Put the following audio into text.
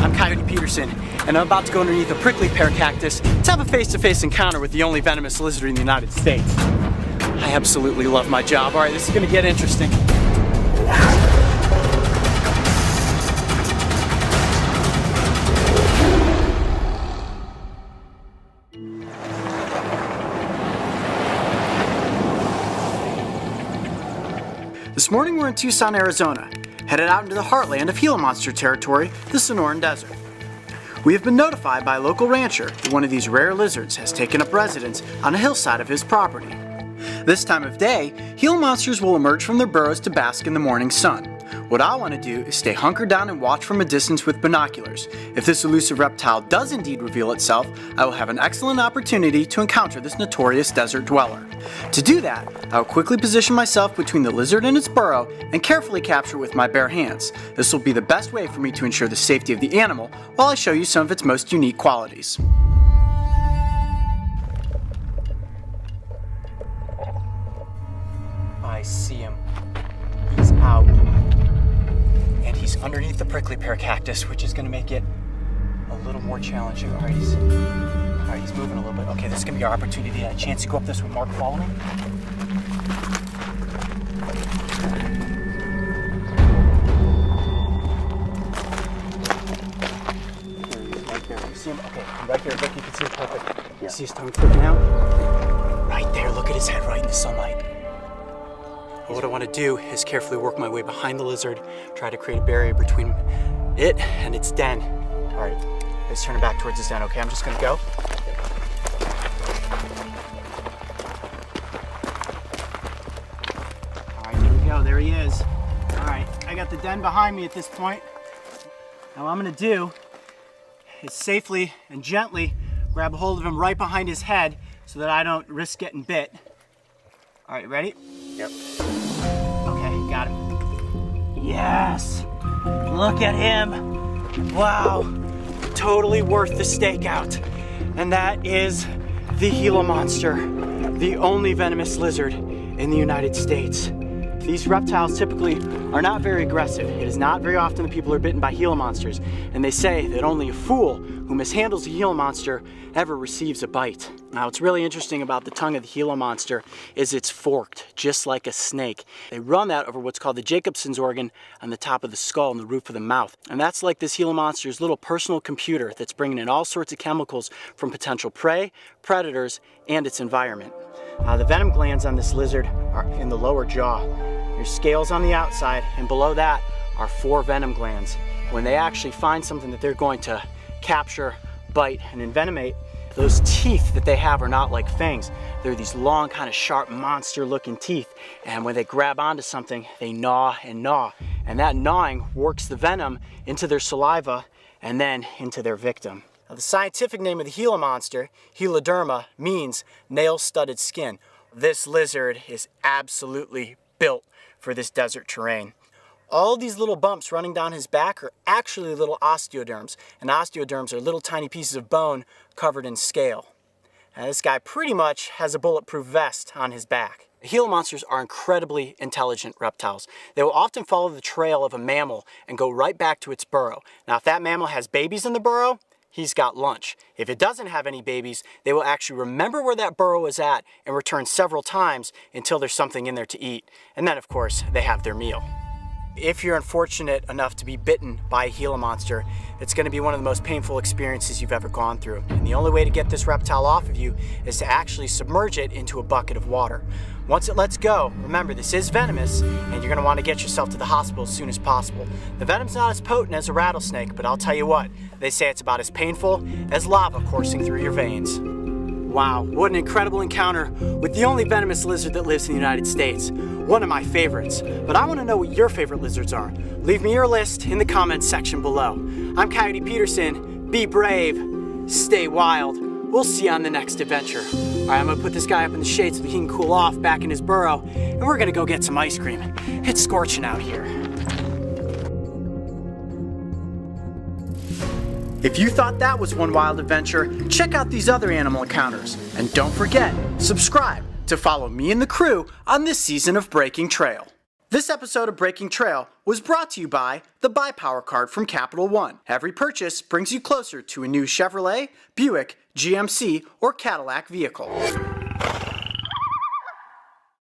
I'm Coyote Peterson, and I'm about to go underneath a prickly pear cactus to have a face-to-face encounter with the only venomous lizard in the United States. I absolutely love my job. All right, this is gonna get interesting. This morning we're in Tucson, Arizona, headed out into the heartland of Gila Monster territory, the Sonoran Desert. We have been notified by a local rancher that one of these rare lizards has taken up residence on a hillside of his property. This time of day, Gila monsters will emerge from their burrows to bask in the morning sun. What I want to do is stay hunkered down and watch from a distance with binoculars. If this elusive reptile does indeed reveal itself, I will have an excellent opportunity to encounter this notorious desert dweller. To do that, I will quickly position myself between the lizard and its burrow and carefully capture it with my bare hands. This will be the best way for me to ensure the safety of the animal while I show you some of its most unique qualities. I see him. He's out. And he's underneath the prickly pear cactus, which is going to make it a little more challenging. All right, he's moving a little bit. Okay, this is going to be our opportunity. A chance to go up this with Mark following. Right there. You see him? Okay, right there. Look, you can see him perfect. Yeah. You see his tongue flipping out? Right there. Look at his head right in the sunlight. What I want to do is carefully work my way behind the lizard, try to create a barrier between it and its den. All right, let's turn it back towards its den. Okay, I'm just going to go. All right, here we go. There he is. All right, I got the den behind me at this point. Now what I'm going to do is safely and gently grab a hold of him right behind his head so that I don't risk getting bit. All right, ready? Yep. Okay, got him. Yes! Look at him! Wow! Totally worth the stakeout. And that is the Gila Monster, the only venomous lizard in the United States. These reptiles typically are not very aggressive. It is not very often that people are bitten by Gila monsters, and they say that only a fool who mishandles a Gila monster ever receives a bite. Now, what's really interesting about the tongue of the Gila monster is it's forked, just like a snake. They run that over what's called the Jacobson's organ on the top of the skull and the roof of the mouth. And that's like this Gila monster's little personal computer that's bringing in all sorts of chemicals from potential prey, predators, and its environment. The venom glands on this lizard are in the lower jaw. There's scales on the outside, and below that are 4 venom glands. When they actually find something that they're going to capture, bite, and envenomate, those teeth that they have are not like fangs. They're these long, kind of sharp, monster-looking teeth. And when they grab onto something, they gnaw and gnaw. And that gnawing works the venom into their saliva and then into their victim. Now, the scientific name of the Gila monster, Heloderma, means nail-studded skin. This lizard is absolutely built for this desert terrain. All these little bumps running down his back are actually little osteoderms, and osteoderms are little tiny pieces of bone covered in scale. Now, this guy pretty much has a bulletproof vest on his back. Gila monsters are incredibly intelligent reptiles. They will often follow the trail of a mammal and go right back to its burrow. Now, if that mammal has babies in the burrow, he's got lunch. If it doesn't have any babies, they will actually remember where that burrow is at and return several times until there's something in there to eat. And then, of course, they have their meal. If you're unfortunate enough to be bitten by a Gila monster, it's going to be one of the most painful experiences you've ever gone through. And the only way to get this reptile off of you is to actually submerge it into a bucket of water. Once it lets go, remember this is venomous, and you're going to want to get yourself to the hospital as soon as possible. The venom's not as potent as a rattlesnake, but I'll tell you what, they say it's about as painful as lava coursing through your veins. Wow, what an incredible encounter with the only venomous lizard that lives in the United States. One of my favorites. But I want to know what your favorite lizards are. Leave me your list in the comments section below. I'm Coyote Peterson. Be brave, stay wild. We'll see you on the next adventure. All right, I'm gonna put this guy up in the shade so that he can cool off back in his burrow, and we're gonna go get some ice cream. It's scorching out here. If you thought that was one wild adventure, check out these other animal encounters. And don't forget, subscribe to follow me and the crew on this season of Breaking Trail. This episode of Breaking Trail was brought to you by the Buy Power Card from Capital One. Every purchase brings you closer to a new Chevrolet, Buick, GMC, or Cadillac vehicle.